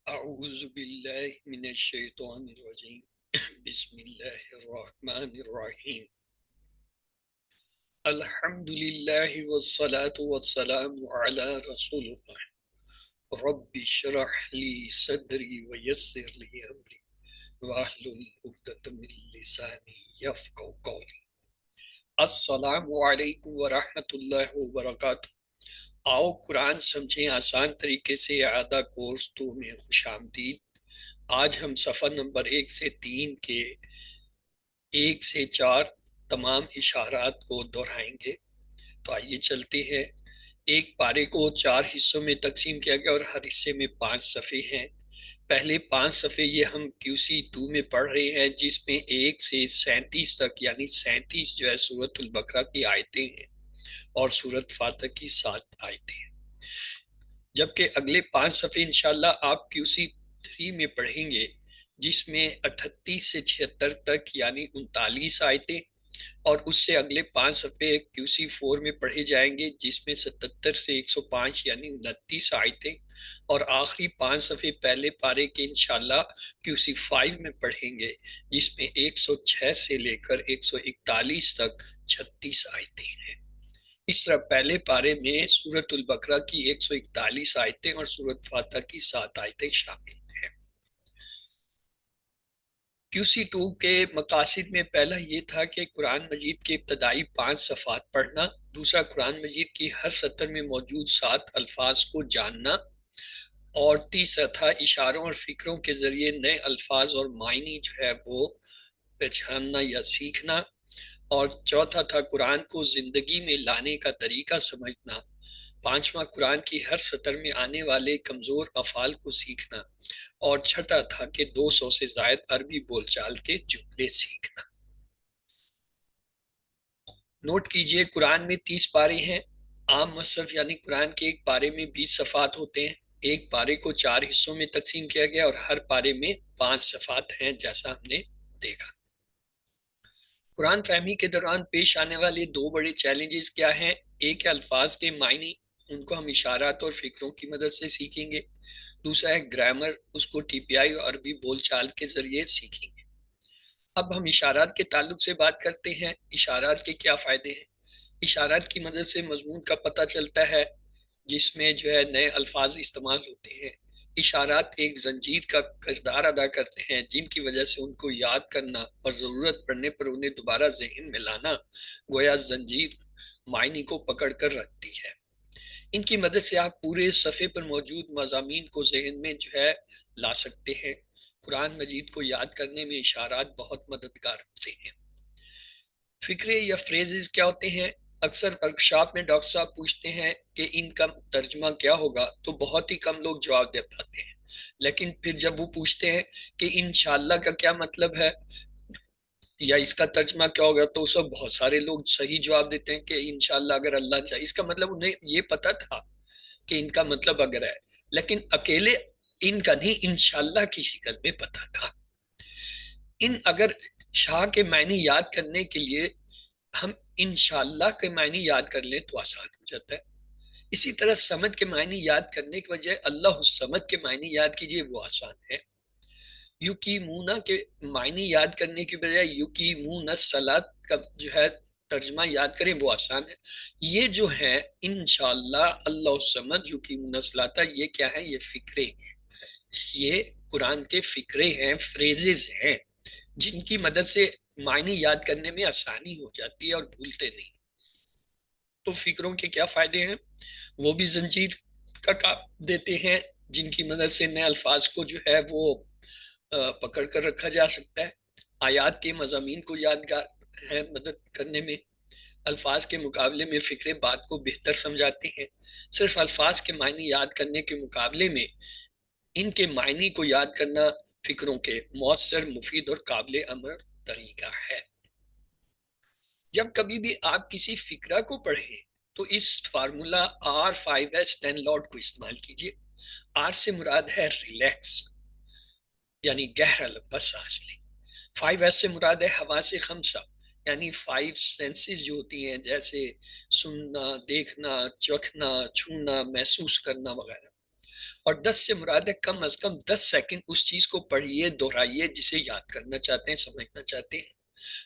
اعوذ باللہ من الشیطان الرجیم بسم اللہ الرحمن الرحیم الحمد للہ والصلاة والسلام علی رسول اللہ رب اشرح لی صدری ویسر لی امری واحلل عقدۃ من لسانی یفقہوا قولی۔ السلام علیکم ورحمۃ اللہ وبرکاتہ۔ آؤ قرآن سمجھیں آسان طریقے سے اعادہ کورس 2 میں خوش آمدید۔ آج ہم صفحہ نمبر 1 سے 3 کے 1 سے 4 تمام اشارات کو دہرائیں گے۔ تو آئیے چلتے ہیں۔ ایک پارے کو 4 حصوں میں تقسیم کیا گیا اور ہر حصے میں 5 صفحے ہیں۔ پہلے 5 صفحے یہ ہم QC 2 میں پڑھ رہے ہیں، جس میں 1 سے 37 تک یعنی 37 جو ہے سورۃ البقرہ کی آیتیں ہیں اور سورۃ فاتح کی 7 آیتیں ہیں، جبکہ اگلے 5 صفحے انشاءاللہ آپ QC 3 میں پڑھیں گے، جس میں 38 سے 76 تک یعنی 39 آیتیں، اور اس سے اگلے 5 صفحے QC 4 میں پڑھے جائیں گے، جس میں 77 سے 105 یعنی 29 آیتیں، اور آخری 5 صفحے پہلے پارے کے انشاءاللہ QC 5 میں پڑھیں گے، جس میں 106 سے لے کر 141 تک 36 آیتیں ہیں۔ اس طرح پہلے پارے میں سورۃ البقرہ کی 141 آیتیں اور سورۃ فاتح کی 7 آیتیں شامل ہیں۔ QC 2 کے مقاصد میں پہلا یہ تھا کہ قرآن مجید کے ابتدائی 5 صفحات پڑھنا، دوسرا قرآن مجید کی ہر سطر میں موجود 7 الفاظ کو جاننا، اور تیسرا تھا اشاروں اور فکروں کے ذریعے نئے الفاظ اور معنی جو ہے وہ پہچاننا یا سیکھنا، اور چوتھا تھا قرآن کو زندگی میں لانے کا طریقہ سمجھنا، پانچواں قرآن کی ہر سطر میں آنے والے کمزور افعال کو سیکھنا، اور چھٹا تھا کہ 200 سے زائد عربی بول چال کے جملے سیکھنا۔ نوٹ کیجئے قرآن میں 30 پارے ہیں۔ عام مصحف یعنی قرآن کے ایک پارے میں 20 صفحات ہوتے ہیں۔ ایک پارے کو 4 حصوں میں تقسیم کیا گیا اور ہر پارے میں 5 صفحات ہیں، جیسا ہم نے دیکھا۔ قرآن فہمی کے دوران پیش آنے والے 2 بڑے چیلنجز کیا ہیں؟ ایک ہے الفاظ کے معنی، ان کو ہم اشارات اور فکروں کی مدد سے سیکھیں گے۔ دوسرا ہے گرامر، اس کو TPI اور عربی بول چال کے ذریعے سیکھیں گے۔ اب ہم اشارات کے تعلق سے بات کرتے ہیں۔ اشارات کے کیا فائدے ہیں؟ اشارات کی مدد سے مضمون کا پتہ چلتا ہے، جس میں جو ہے نئے الفاظ استعمال ہوتے ہیں۔ اشارات ایک زنجیر کا کردار ادا کرتے ہیں، جن کی وجہ سے ان کو یاد کرنا اور ضرورت پڑنے پر انہیں دوبارہ ذہن میں لانا گویا زنجیر معنی کو پکڑ کر رکھتی ہے۔ ان کی مدد سے آپ پورے صفحے پر موجود مضامین کو ذہن میں جو ہے لا سکتے ہیں۔ قرآن مجید کو یاد کرنے میں اشارات بہت مددگار ہوتے ہیں۔ فکرے یا فریزز کیا ہوتے ہیں؟ اکثر ورکشاپ میں ڈاکٹر صاحب پوچھتے ہیں کہ ان کا ترجمہ کیا ہوگا، تو بہت ہی کم لوگ جواب دے پاتے ہیں، لیکن پھر جب وہ پوچھتے ہیں کہ انشاءاللہ کا کیا مطلب ہے یا اس کا ترجمہ کیا ہوگا، تو اس وقت بہت سارے لوگ صحیح جواب دیتے ہیں کہ انشاءاللہ اگر اللہ چاہے۔ اس کا مطلب انہیں یہ پتا تھا کہ ان کا مطلب اگر ہے، لیکن اکیلے ان کا نہیں، انشاءاللہ کی شکل میں پتا تھا۔ ان اگر شاہ کے معنی یاد کرنے کے لیے ہم انشاءاللہ کے معنی یاد کر لیں تو آسان ہو جاتا ہے۔ اسی طرح سمجھ کے معنی یاد کرنے کی وجہ اللہ الصمد کے معنی یاد کیجئے، وہ آسان ہے۔ یقیمون کے معنی یاد کرنے کی بجائے یقیمون الصلاۃ کا جو ہے ترجمہ یاد کریں، وہ آسان ہے۔ یہ جو ہے انشاءاللہ، اللہ الصمد، یقیمون الصلاۃ، یہ کیا ہے؟ یہ فکرے ہیں، یہ قرآن کے فکرے ہیں، فریزز ہیں، جن کی مدد سے معنی یاد کرنے میں آسانی ہو جاتی ہے اور بھولتے نہیں۔ تو فکروں کے کیا فائدے ہیں؟ وہ بھی زنجیر کا کام دیتے ہیں، جن کی مدد سے نئے الفاظ کو جو ہے وہ پکڑ کر رکھا جا سکتا ہے۔ آیات کے مضامین کو یادگار ہے مدد کرنے میں۔ الفاظ کے مقابلے میں فکرے بات کو بہتر سمجھاتے ہیں۔ صرف الفاظ کے معنی یاد کرنے کے مقابلے میں ان کے معنی کو یاد کرنا فکروں کے مؤثر، مفید اور قابل عمل طریقہ ہے۔ جب کبھی بھی آپ کسی فکرہ کو پڑھیں تو اس فارمولا R5S10 لاٹ کو استعمال کیجئے۔ R سے مراد ہے ریلیکس، یعنی گہرا لمبا سانس لیں۔ 5S سے مراد ہے حواس خمسہ، یعنی 5 سینسز جو ہوتی ہیں، جیسے سننا، دیکھنا، چکھنا، چھونا، محسوس کرنا وغیرہ۔ اور 10 سے مراد ہے کم از کم 10 سیکنڈ اس چیز کو پڑھیے، دہرائیے جسے یاد کرنا چاہتے ہیں، سمجھنا چاہتے ہیں.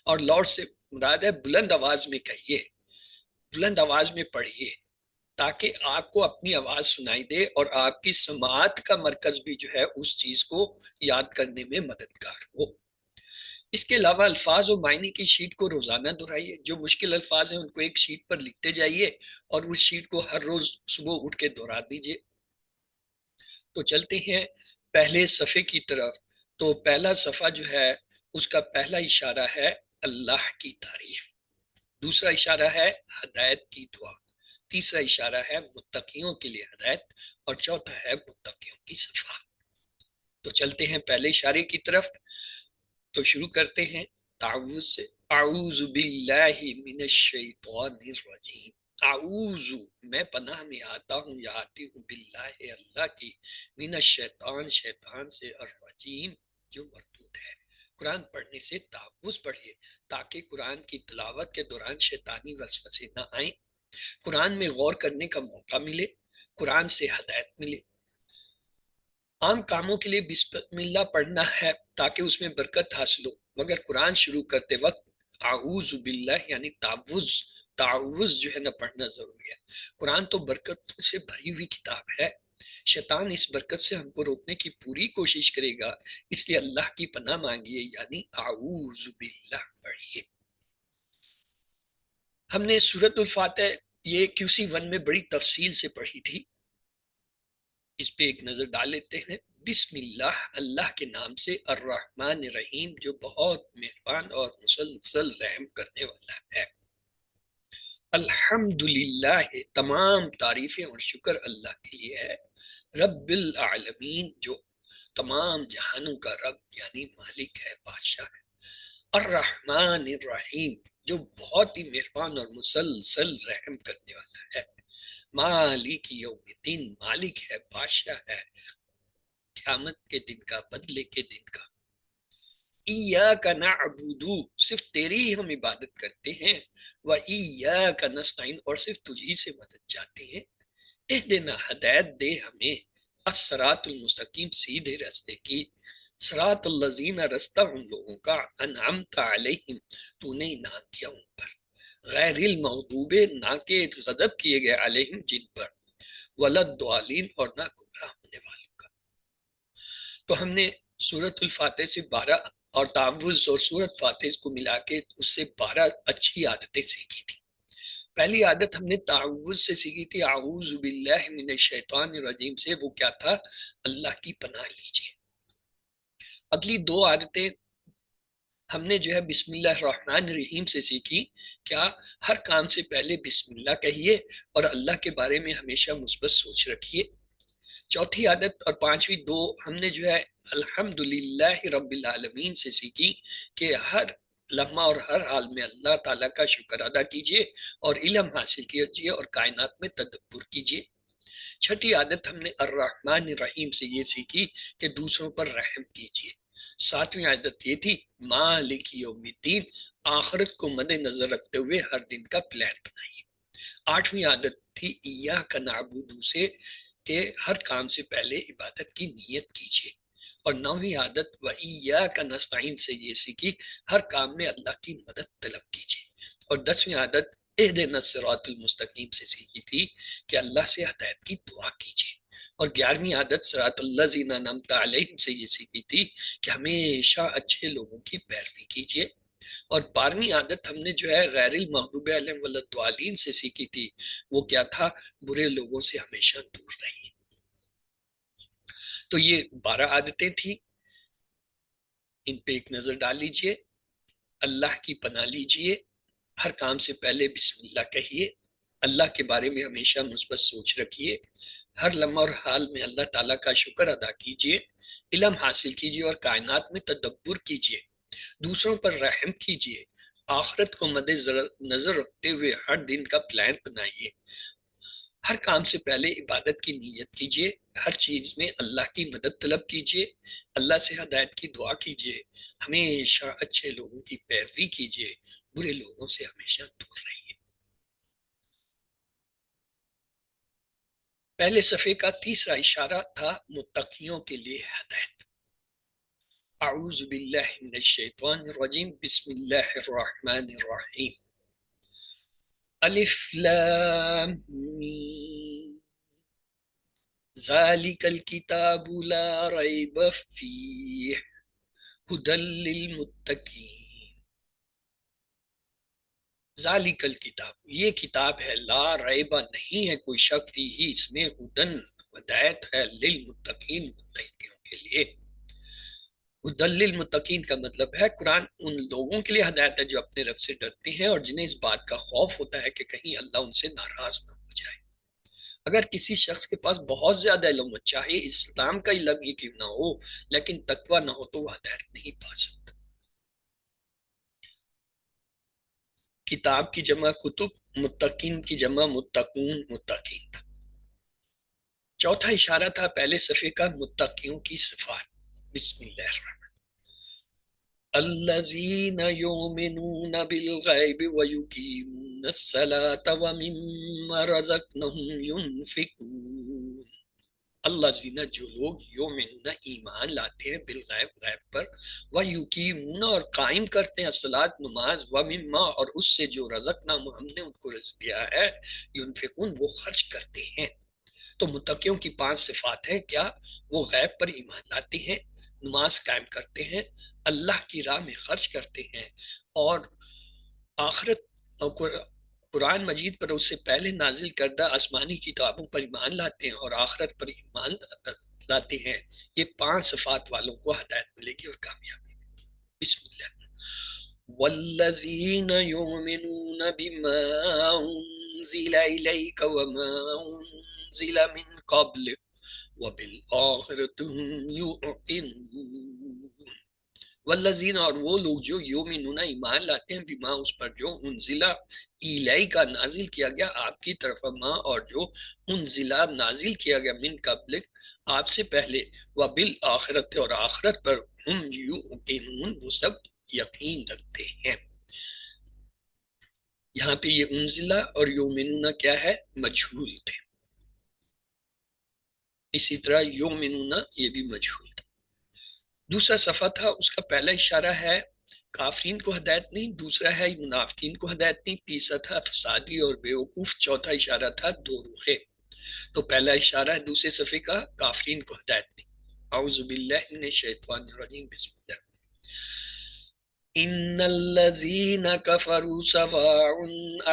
اور لاؤڈ سے مراد ہے بلند آواز میں کہیے، بلند آواز میں پڑھیے، تاکہ آپ کو اپنی آواز سنائی دے اور آپ کی سماعت کا مرکز بھی جو ہے اس چیز کو یاد کرنے میں مددگار ہو. اس کے علاوہ الفاظ و معنی کی شیٹ کو روزانہ دہرائیے. جو مشکل الفاظ ہیں ان کو ایک شیٹ پر لکھتے جائیے اور اس شیٹ کو ہر روز صبح اٹھ کے دہرا دیجیے. تو چلتے ہیں پہلے صفحے کی طرف. تو پہلا صفحہ جو ہے اس کا پہلا اشارہ ہے اللہ کی تعریف، دوسرا اشارہ ہے ہدایت کی دعا، تیسرا اشارہ ہے متقیوں کے لیے ہدایت، اور چوتھا ہے متقیوں کی صفات. تو چلتے ہیں پہلے اشارے کی طرف. تو شروع کرتے ہیں تعوذ سے. اعوذ باللہ من الشیطان الرجیم. اعوذ میں پناہ میں آتا ہوں یا آتی ہوں باللہ اللہ کی، من الشیطان شیطان سے، الرجیم جو مردود ہے. قرآن پڑھنے سے تعوذ پڑھیے تاکہ قرآن کی تلاوت کے دوران شیطانی وسوسے نہ آئیں، قرآن میں غور کرنے کا موقع ملے، قرآن سے ہدایت ملے. عام کاموں کے لیے بسم اللہ پڑھنا ہے تاکہ اس میں برکت حاصل ہو، مگر قرآن شروع کرتے وقت اعوذ باللہ یعنی تعوذ جو ہے نا پڑھنا ضروری ہے. قرآن تو برکت سے بھری ہوئی کتاب ہے، شیطان اس برکت سے ہم کو روکنے کی پوری کوشش کرے گا، اس لیے اللہ کی پناہ مانگیے یعنی اعوذ باللہ پڑھیے. ہم نے سورۃ الفاتح یہ QC1 میں بڑی تفصیل سے پڑھی تھی، اس پہ ایک نظر ڈال لیتے ہیں. بسم اللہ، اللہ کے نام سے، الرحمن الرحیم جو بہت مہربان اور مسلسل رحم کرنے والا ہے. الحمدللہ تمام تعریفیں اور شکر اللہ کے لیے ہے. رب العالمین جو تمام جہانوں کا رب یعنی مالک ہے، بادشاہ ہے. الرحمن الرحیم جو بہت ہی مہربان اور مسلسل رحم کرنے والا ہے. مالک یوم الدین مالک ہے، بادشاہ ہے قیامت کے دن کا، بدلے کے دن کا. ایاک نعبد صرف تیری ہی ہم عبادت کرتے ہیں، و ایاک نستعین اور صرف تجھی سے مدد چاہتے ہیں. اہدنا ہدایت دے ہمیں، الصراط المستقیم سیدھے راستے کی. صراط الذین رستہ ان لوگوں کا، انعمت علیہم تو نے انعام کیا ان پر، غیر المغضوب نہ کہ غضب کیے گئے، علیہم جن پر، ولدالین اور نہ گمراہ ہونے والوں کا. تو ہم نے سورۃ الفاتح سے 12 اور تعوذ اور سورۃ فاتح کو ملا کے اس سے 12 اچھی عادتیں سیکھی تھی. پہلی عادت ہم نے تعوذ سے سیکھی تھی، اعوذ باللہ من الشیطان الرجیم سے، وہ کیا تھا؟ اللہ کی پناہ لیجیے. اگلی 2 عادتیں ہم نے جو ہے بسم اللہ الرحمن الرحیم سے سیکھی. کیا؟ ہر کام سے پہلے بسم اللہ کہیے اور اللہ کے بارے میں ہمیشہ مثبت سوچ رکھیے. چوتھی عادت اور پانچویں 2 ہم نے جو ہے الحمدللہ رب العالمین سے سیکھی کہ ہر لمحہ اور ہر حال میں اللہ تعالیٰ کا شکر ادا کیجیے اور علم حاصل کیجیے اور کائنات میں تدبر کیجیے. چھٹی عادت ہم نے الرحمن الرحیم سے یہ سیکھی کہ دوسروں پر رحم کیجیے. ساتویں عادت یہ تھی مالک یوم الدین، آخرت کو مد نظر رکھتے ہوئے ہر دن کا پلان بنائیے. آٹھویں عادت تھی ایاک نعبد سے کہ ہر کام سے پہلے عبادت کی نیت کیجیے. اور 9ویں عادت و ایاک نستعین سے یہ سیکھی ہر کام میں اللہ کی مدد طلب کیجیے. اور 10ویں عادت اہدنا الصراط المستقیم سے سیکھی تھی کہ اللہ سے ہدایت کی دعا کیجیے. اور 11ویں عادت صراط الذین انعمت علیہم سے یہ سیکھی تھی کہ ہمیشہ اچھے لوگوں کی پیروی کیجیے. اور 12ویں عادت ہم نے جو ہے غیر المغضوب علیہم ولدالین سے سیکھی تھی، وہ کیا تھا؟ برے لوگوں سے ہمیشہ دور رہیے. تو یہ 12 عادتیں تھیں، ان پہ ایک نظر ڈال لیجئے. اللہ کی پناہ لیجئے، ہر کام سے پہلے بسم اللہ کہیے، اللہ کے بارے میں ہمیشہ مثبت سوچ رکھیے، ہر لمحہ اور حال میں اللہ تعالیٰ کا شکر ادا کیجیے، علم حاصل کیجیے اور کائنات میں تدبر کیجیے، دوسروں پر رحم کیجیے، آخرت کو مد نظر رکھتے ہوئے ہر دن کا پلان بنائیے، ہر کام سے پہلے عبادت کی نیت کیجیے، ہر چیز میں اللہ کی مدد طلب کیجیے، اللہ سے ہدایت کی دعا کیجیے، ہمیشہ اچھے لوگوں کی پیروی کیجیے، برے لوگوں سے ہمیشہ دور رہیے. پہلے صفحے کا تیسرا اشارہ تھا متقیوں کے لیے ہدایت۔ اعوذ باللہ من الشیطان الرجیم، بسم اللہ الرحمن الرحیم۔ الف لام میم، ذالک الکتاب لا ریب فیہ ھدی للمتقین۔ ذالک الکتاب، یہ کتاب ہے، لا ریبہ نہیں ہے کوئی شک فی ہی، اس میں، ہدن ہدایت ہے، للمتقین متقیوں کے لیے۔ ہدی للمتقین کا مطلب ہے قرآن ان لوگوں کے لیے ہدایت ہے جو اپنے رب سے ڈرتے ہیں اور جنہیں اس بات کا خوف ہوتا ہے کہ کہیں اللہ ان سے ناراض نہ ہو جائے۔ اگر کسی شخص کے پاس بہت زیادہ علم ہو، چاہے اسلام کا علم ہی کیوں نہ ہو، لیکن تقوی نہ ہو تو وہ ہدایت نہیں پا سکتا۔ کتاب کی جمع کتب، متقین کی جمع متقون، متقین تھا۔ چوتھا اشارہ تھا پہلے صفحے کا متقیوں کی صفات۔ بسم اللہ الرحمن الذین یؤمنون بالغیب ویقیمون الصلاة ومما رزقناہم ینفقون۔ الذین، جو لوگ، یؤمنون ایمان لاتے ہیں، بالغیب، غیب پر، ویقیمون اور قائم کرتے ہیں، الصلاۃ نماز، ومما اور اس سے جو رزقناہم ہم نے ان کو رزق دیا ہے، ینفقون وہ خرچ کرتے ہیں۔ تو متقیوں کی 5 صفات ہیں۔ کیا؟ وہ غیب پر ایمان لاتے ہیں، نماز قائم کرتے ہیں، اللہ کی راہ میں خرچ کرتے ہیں، اور آخرت اور قرآن مجید پر اس سے پہلے نازل کردہ آسمانی کتابوں پر ایمان لاتے ہیں اور آخرت پر ایمان لاتے ہیں۔ یہ 5 صفات والوں کو ہدایت ملے گی اور کامیابی۔ بسم اللہ۔ والذین یؤمنون بما انزل الیک وما انزل من قبلک وبالآخرۃ هم یوقنون۔ والذین، اور وہ لوگ جو یؤمنون ایمان لاتے ہیں، بما اس پر جو انزلہ الیک نازل کیا گیا آپ کی طرف، ما اور جو انزلہ نازل کیا گیا من قبلک آپ سے پہلے، وبالآخرۃ اور آخرت پر، ہم یوقنون وہ سب یقین رکھتے ہیں۔ یہاں پہ یہ انزلہ اور یؤمنون کیا ہے؟ مجہول تھے۔ اسی طرح یؤمنون یہ بھی مجہول تھا۔ دوسرا صفحہ تھا، اس کا پہلا اشارہ ہے کافرین کو ہدایت نہیں، دوسرا ہے منافقین کو ہدایت نہیں، تیسرا تھا فسادی اور بیوقوف، چوتھا اشارہ تھا دو روحے۔ تو پہلا اشارہ ہے دوسرے صفحے کا، کافرین کو ہدایت نہیں۔ اعوذ باللہ من الشیطان الرجیم، بسم اللہ۔ ان الذین کفروا سواء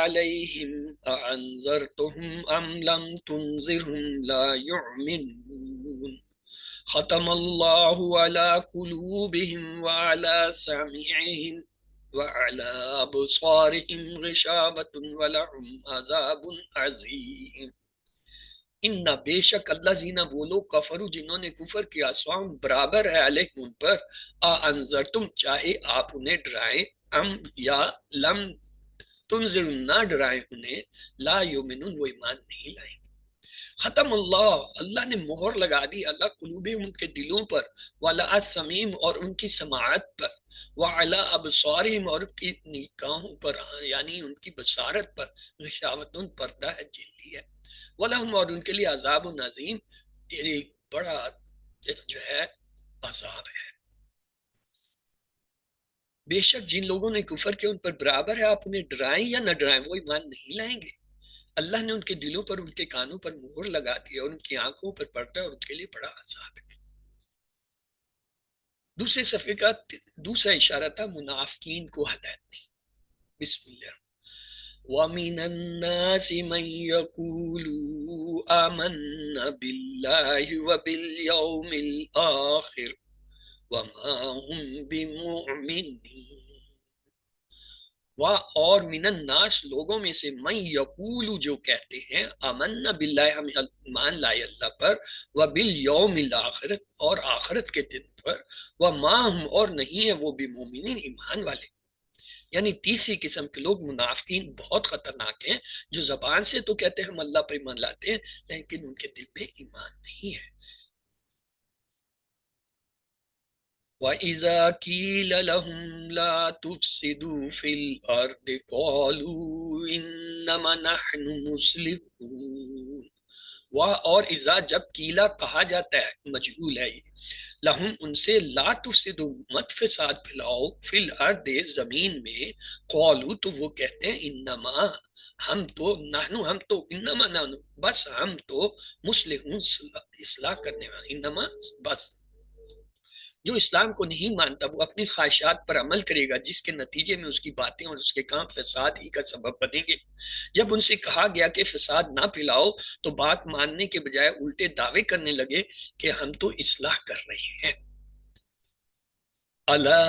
علیہم اانذرتهم ام لم تنذرهم لا یؤمنون۔ ختم اللہ علی قلوبہم وعلی سمعہم وعلی ابصارہم غشاوۃ ولہم عذاب عظیم۔ ان بے شک اللہ زینہ وہ لوگ، کفرو جنہوں نے کفر کیا، سواء برابر ہے، علیکم ان پر، انذرتم چاہے آپ انہیں ڈرائیں، ام یا لم تنذر نہ ڈرائیں انہیں، لا یؤمنون وہ ایمان نہیں لائیں۔ ختم اللہ، اللہ نے مہر لگا دی، اللہ قلوبہم ان کے دلوں پر، وعلی سمعہم اور ان کی سماعت پر، وعلی ابصارہم اور ان کی نگاہوں پر، یعنی ان کی بصارت پر، غشاوۃ پردہ ہے، جلی ہے، وَلَهُمْ اور ان کے لیے عذاب عظیم، ایک بڑا جو ہے عذاب ہے۔ بے شک جن لوگوں نے کفر کیا ان پر برابر ہے آپ انہیں ڈرائیں یا نہ ڈرائیں، وہ ایمان نہیں لائیں گے۔ اللہ نے ان کے دلوں پر، ان کے کانوں پر مہر لگا دی اور ان کی آنکھوں پر پردہ، اور ان کے لیے بڑا عذاب ہے۔ دوسرے صفحے کا دوسرا اشارہ تھا منافقین کو ہدایت نہیں۔ بسم اللہ۔ وَمِنَ النَّاسِ مَن يَقُولُ آمَنَّا بِاللَّهِ وَبِالْيَوْمِ الْآخِرِ وَمَا هُمْ بِمُؤْمِنِينَ۔ اور من الناس لوگوں میں سے، من یقول جو کہتے ہیں، آمنا باللہ ہم ایمان لائے اللہ پر، وبالیوم الاخرت اور آخرت کے دن پر، وما ہم اور نہیں ہیں وہ بمؤمنین ایمان والے۔ یعنی تیسری قسم کے لوگ منافقین بہت خطرناک ہیں، جو زبان سے تو کہتے ہیں ہم اللہ پر ایمان لاتے ہیں، لیکن ان کے دل میں ایمان نہیں ہے۔ وَإِذَا قِيلَ لَهُمْ لَا تُفْسِدُوا فِي الْأَرْضِ قَالُوا إِنَّمَا نَحْنُ مُصْلِحُونَ وہ اور اذا جب کیلا کہا جاتا ہے، مجہول ہے یہ، لہم ان سے، لا تفسدوا مت فساد پھیلاؤ، فی الارض زمین میں، قولو تو وہ کہتے ہیں، انما ہم تو، نحنو ہم تو، انما نحنو بس ہم تو، مصلحون اصلاح کرنے والے، انما بس، جو اسلام کو نہیں مانتا وہ اپنی خواہشات پر عمل کرے گا، جس کے نتیجے میں اس کی باتیں اور اس کے کام فساد ہی کا سبب بنیں گے۔ جب ان سے کہا گیا کہ فساد نہ پھیلاؤ تو بات ماننے کے بجائے الٹے دعوے کرنے لگے کہ ہم تو اصلاح کر رہے ہیں۔ الا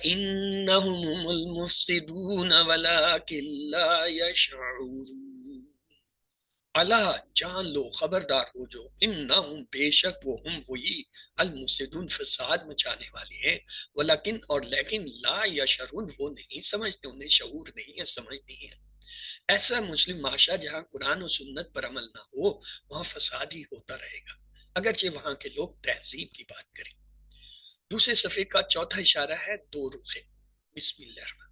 انہم هم المفسدون ولکن لا یشعرون۔ اللہ جان لو، خبردار ہو جو، انہم بے شک وہ، ہم وہی، المفسدون فساد مچانے والے ہیں، ولیکن اور لیکن، لا یشعرون وہ نہیں سمجھتے، انہیں شعور نہیں ہے، سمجھ نہیں ہے۔ ایسا مسلم معاشرہ جہاں قرآن و سنت پر عمل نہ ہو وہاں فساد ہی ہوتا رہے گا، اگرچہ وہاں کے لوگ تہذیب کی بات کریں۔ دوسرے صفحے کا چوتھا اشارہ ہے دو رخیں۔ بسم اللہ الرحمن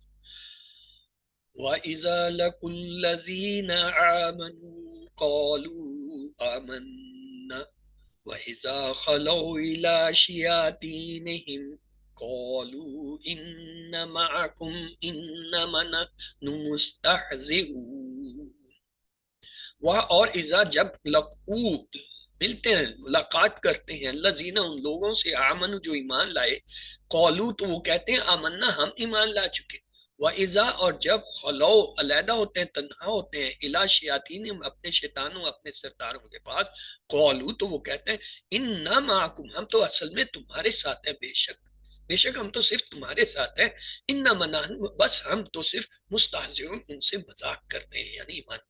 وَإِذَا لَقُوا الَّذِينَ آمَنُوا قَالُوا آمَنَّا وَإِذَا خَلَوْا إِلَىٰ شَيَاطِينِهِمْ قَالُوا إِنَّ مَعَكُمْ إِنَّمَا نَحْنُ مُسْتَهْزِئُونَ۔ وہ اور اذا جب لقو ملتے ہیں، ملاقات کرتے ہیں، الذین ان لوگوں سے، آمن جو ایمان لائے، قولو تو وہ کہتے ہیں، آمنا ہم ایمان لا چکے، وَإِذَا اور جب خلو علیحدہ ہوتے ہیں، تنہا ہوتے ہیں، الی شیاطین اپنے شیطانوں اپنے سرداروں کے پاس، قولو تو وہ کہتے ہیں، انا معکم ہم تو اصل میں تمہارے ساتھ ہیں، بے شک ہم تو صرف تمہارے ساتھ ہیں، انما نحن بس ہم تو صرف مستہزئون ان سے مذاق کرتے ہیں، یعنی ایمان۔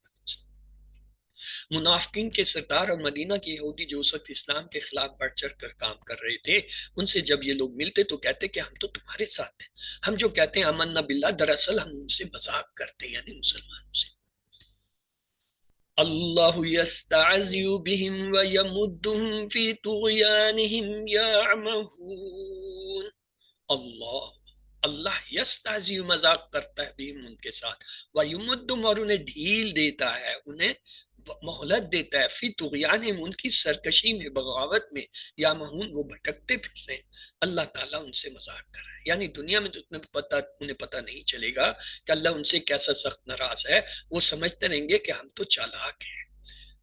منافقین کے سردار اور مدینہ کے یہودی جو اس وقت اسلام کے خلاف بڑھ چڑھ کر کام کر رہے تھے، ان سے جب یہ لوگ ملتے تو کہتے کہ ہم تو تمہارے ساتھ ہیں، ہم جو کہتے ہیں آمنا باللہ دراصل ہم ان سے مذاق کرتے ہیں، یعنی مسلمانوں سے۔ اللہ یستعذی بہم ویمدہم فی طغیانہم یعمہون۔ اللہ یستعذی مذاق کرتا ہے بہم ان کے ساتھ، ویمدہم اور انہیں ڈھیل دیتا ہے، انہیں مہلت دیتا ہے، فی طغیان ان کی سرکشی میں، بغاوت میں، یا مہون وہ بھٹکتے پھرتے ہیں، اللہ تعالیٰ ان سے مذاق کر رہا ہے۔ یعنی دنیا میں تو انہیں پتہ نہیں چلے گا کہ اللہ ان سے کیسا سخت ناراض ہے، وہ سمجھتے رہیں گے کہ ہم تو چالاک ہیں،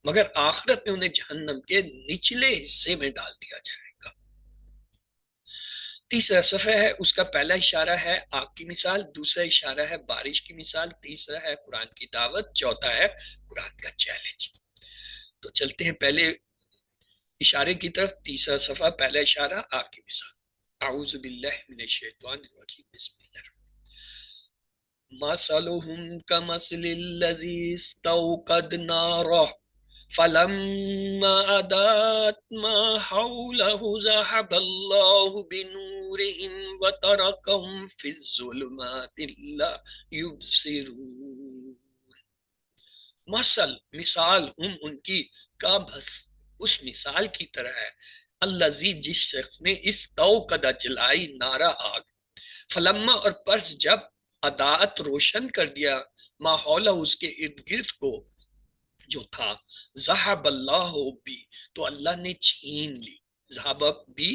مگر آخرت میں انہیں جہنم کے نچلے حصے میں ڈال دیا جائے گا۔ تیسرا صفحہ ہے، اس کا پہلا اشارہ ہے آگ کی مثال، دوسرا اشارہ ہے بارش کی مثال، تیسرا ہے قرآن کی دعوت، چوتھا ہے قرآن کا چیلنج۔ تو چلتے ہیں پہلے اشارے کی طرف، تیسرا صفحہ، پہلا اشارہ آگ کی مثال۔ اعوذ باللہ من الشیطان الرجیم، بسم اللہ۔ مثلهم كمثل الذي استوقد نارا فلما أضاءت ما حوله ذهب الله بنورهم وتركهم في الظلمات لا يبصرون۔ مثال ہم ان کی کا بس اس مثال کی طرح ہے، الذی جس شخص نے استوقد جلائی نارا آگ، فلما اور پس جب اضاءت روشن کر دیا، ماحول اس کے ارد گرد کو جو تھا، ذہب اللہ بھی تو اللہ نے چھین لی، ذہب بھی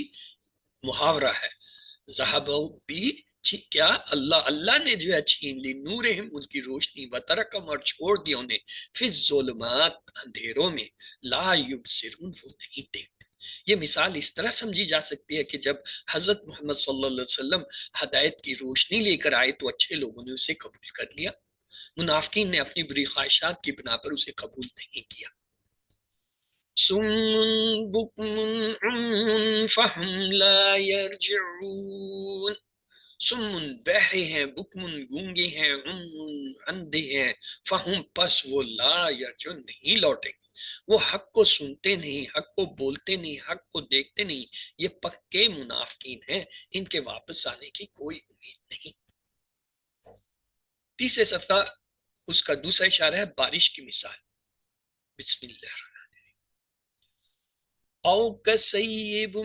محاورہ ہے، ذہب بھی کیا اللہ نے جو ہے چھین لی، نورہم ان کی روشنی، وترکم اور چھوڑ دیا انہیں، فی الظلمات اندھیروں میں، لا یبصرون وہ نہیں دیکھتے۔ یہ مثال اس طرح سمجھی جا سکتی ہے کہ جب حضرت محمد صلی اللہ علیہ وسلم ہدایت کی روشنی لے کر آئے تو اچھے لوگوں نے اسے قبول کر لیا، منافقین نے اپنی بری خواہشات کی بنا پر اسے قبول نہیں کیا۔ سم بکم عمی فہم لا یرجعون، سمن بہرے ہیں، بکمن گونگے ہیں، اندھے ہیں، فہم پس وہ لا یرجعون نہیں لوٹیں گے، وہ حق کو سنتے نہیں، حق کو بولتے نہیں، حق کو دیکھتے نہیں، یہ پکے منافقین ہیں، ان کے واپس آنے کی کوئی امید نہیں۔ تیسرے صفحہ اس کا دوسرا اشارہ ہے بارش کی مثال، بسم اللہ۔ او کسیب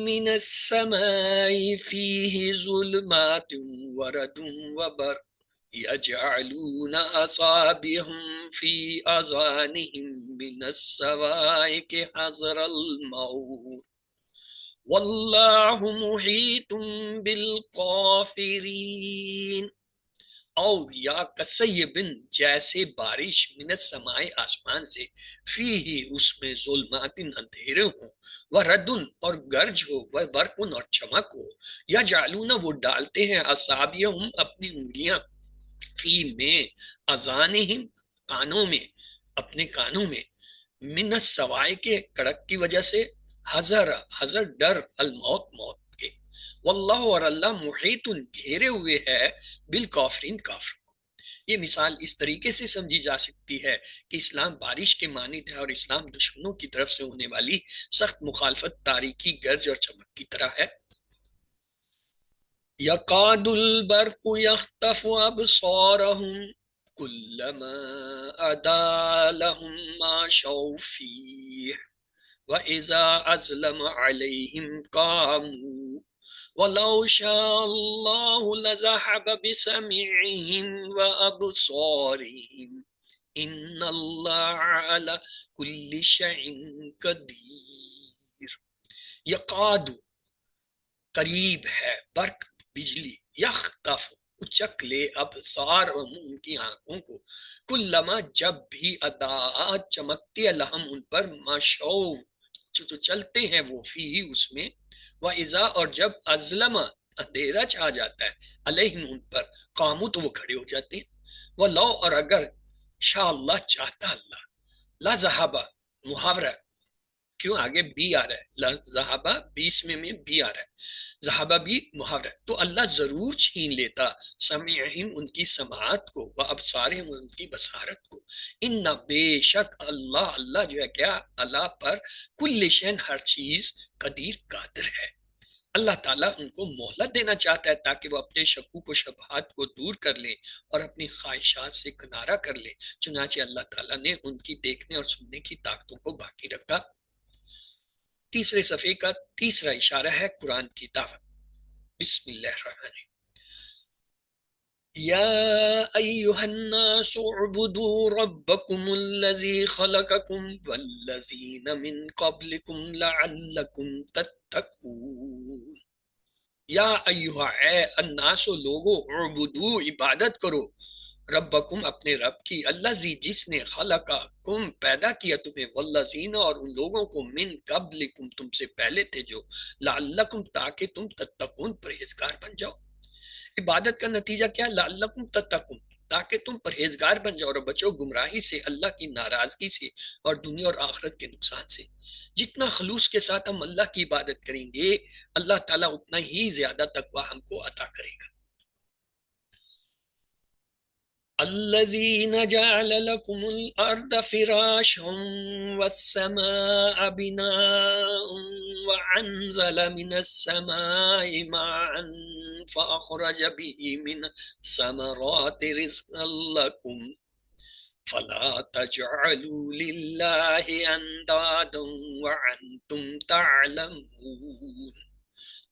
من السماء فیہ ظلمات ورد وبرق یجعلون اصابعهم فی اذانهم من الصواعق حذر الموت واللہ محیط بالکافرین. او یا کسیبن جیسے بارش من السماء آسمان سے، فی ہی اس میں ظلمات اندھیرے ہوں، وردن اور گرج ہو، وبرقن اور چمک ہو، یا جعلون وہ ڈالتے ہیں اصابعہم اپنی انگلیاں، فی میں اذانہم کانوں میں، اپنے کانوں میں، من السوائے کے کڑک کی وجہ سے، حذر ڈر، الموت موت کے، واللہ اور اللہ محیط گھیرے ہوئے ہے بالکافرین کافروں کو. یہ مثال اس طریقے سے سمجھی جا سکتی ہے کہ اسلام بارش کے مانند ہے اور اسلام دشمنوں کی طرف سے ہونے والی سخت مخالفت تاریکی گرج اور چمک کی طرح ہے. یقاد البرق یخطف ابصارهم کلما اضاء لهم ما شاءوا فیہ وَإِذَا أَظْلَمَ عَلَيْهِمْ قَامُوا وَلَوْ شَاءَ اللَّهُ لَذَهَبَ بِسَمْعِهِمْ وَأَبْصَارِهِمْ إِنَّ اللَّهَ عَلَى كُلِّ شَيْءٍ قَدِيرٌ. یقاد قریب ہے، برق بجلی، یخطف اچک لے، ابصار ان کی آنکھوں کو، کلما جب بھی ادا چمکتی الہم ان پر، ماشو جو چلتے ہیں وہ فی اس میں، وَإِذَا اور جب ازلم اندھیرا چھا جاتا ہے، علیہم ان پر، قاموا تو وہ کھڑے ہو جاتے ہیں. وَلَوْ اور اگر شاء اللہ چاہتا اللہ، لَذَهَبَ محاورہ، کیوں آگے بی آ رہا ہے، لَذَهَبَ 20 میں بی آ رہا ہے، ذہبہ بھی محاورہ، تو اللہ ضرور چھین لیتا سمعہم ان کی سماعت کو، و ابصارہم ان کی بصارت کو. ان بے شک اللہ، اللہ جو ہے کیا، اللہ پر کل شین ہر چیز قدیر قادر ہے. اللہ تعالیٰ ان کو مہلت دینا چاہتا ہے تاکہ وہ اپنے شکوک و شبہات کو دور کر لیں اور اپنی خواہشات سے کنارہ کر لیں. چنانچہ اللہ تعالیٰ نے ان کی دیکھنے اور سننے کی طاقتوں کو باقی رکھا. تیسرے صفحے کا تیسرا اشارہ ہے قرآن کی دعوت. بسم اللہ الرحمن الرحیم. یا ایہا الناس اعبدوا ربکم الذی خلقکم والذین من قبلکم لعلکم تتقون. یا ایہا اے الناس لوگو، اعبدوا عبادت کرو، ربکم اپنے رب کی، الذی جس نے، خلقکم پیدا کیا تمہیں، والذین اور ان لوگوں کو، من قبلکم تم سے پہلے تھے جو، لعلکم تاکہ تم تتقون پرہیزگار بن جاؤ. عبادت کا نتیجہ کیا، لعلکم تتقون تاکہ تم پرہیزگار بن جاؤ اور بچو گمراہی سے، اللہ کی ناراضگی سے اور دنیا اور آخرت کے نقصان سے. جتنا خلوص کے ساتھ ہم اللہ کی عبادت کریں گے، اللہ تعالیٰ اتنا ہی زیادہ تقوی ہم کو عطا کرے گا. الذين جعل لكم الأرض فراشا والسماء بناء وأنزل من السماء ماء فأخرج به من ثمرات رزقا لكم فلا تجعلوا لله أندادا وأنتم تعلمون.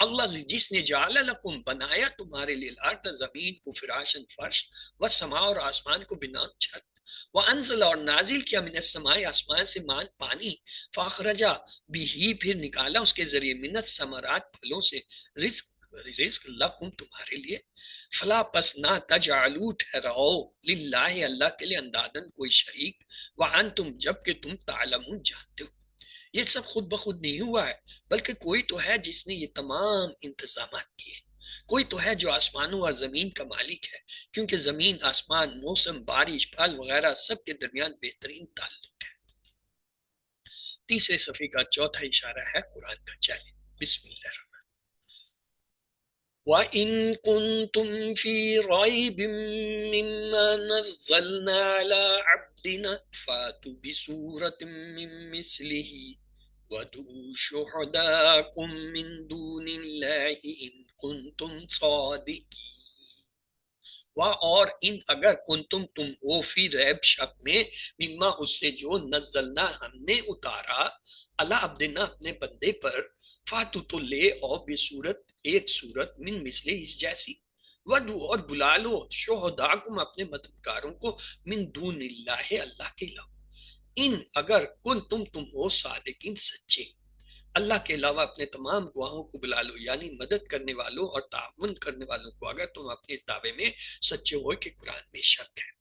اللہ جس نے جعل لکم بنایا تمہارے لیے، الارض زمین کو، فراشن فرش، والسماء اور آسمان کو، بنا چھت، وانزل اور نازل کیا، من السماء آسمان سے، مان پانی، فاخرجا بھی پھر نکالا اس کے ذریعے، من الثمرات پھلوں سے، رزق لکم تمہارے لیے. فلا پس نہ تجعلوا ٹھہراؤ، للہ اللہ کے لیے، اندادن کوئی شریک، وانتم جبکہ تم تعلمون جانتے ہو. یہ سب خود بخود نہیں ہوا ہے، بلکہ کوئی تو ہے جس نے یہ تمام انتظامات کیے. کوئی تو ہے جو آسمانوں اور زمین کا مالک ہے، کیونکہ زمین، آسمان، موسم، بارش، پھل وغیرہ سب کے درمیان بہترین تعلق ہے. تیسرے صفحے کا چوتھا اشارہ ہے قرآن کا. چلیں بسم اللہ الرحمن. وَإِن كُنتُمْ فِي رَيْبٍ مِّمَّا نَزَّلْنَا عَلَىٰ عَبْدِنَا فَأْتُوا بِسُورَةٍ مِّن مِّثْلِهِ وَادْعُوا شُهَدَاءَكُم مِّن دُونِ اللَّهِ إِن كُنتُمْ صَادِقِينَ. اور ان اگر کنتم تم ہو، فی ریب شک میں، مما اس سے جو، نزلنا ہم نے اتارا، اللہ عبدنا اپنے بندے پر، فاتو تو لے اور بصورت ایک صورت، من مثلے اس جیسی، ودو اور بلا لو شہداکم اپنے مددگاروں کو من دون اللہ اللہ کے علاوہ ان اگر تم ہو صادقین سچے اللہ کے علاوہ اپنے تمام گواہوں کو بلا لو یعنی مدد کرنے والوں اور تعاون کرنے والوں کو اگر تم اپنے اس دعوے میں سچے ہو کہ قرآن میں شک ہے۔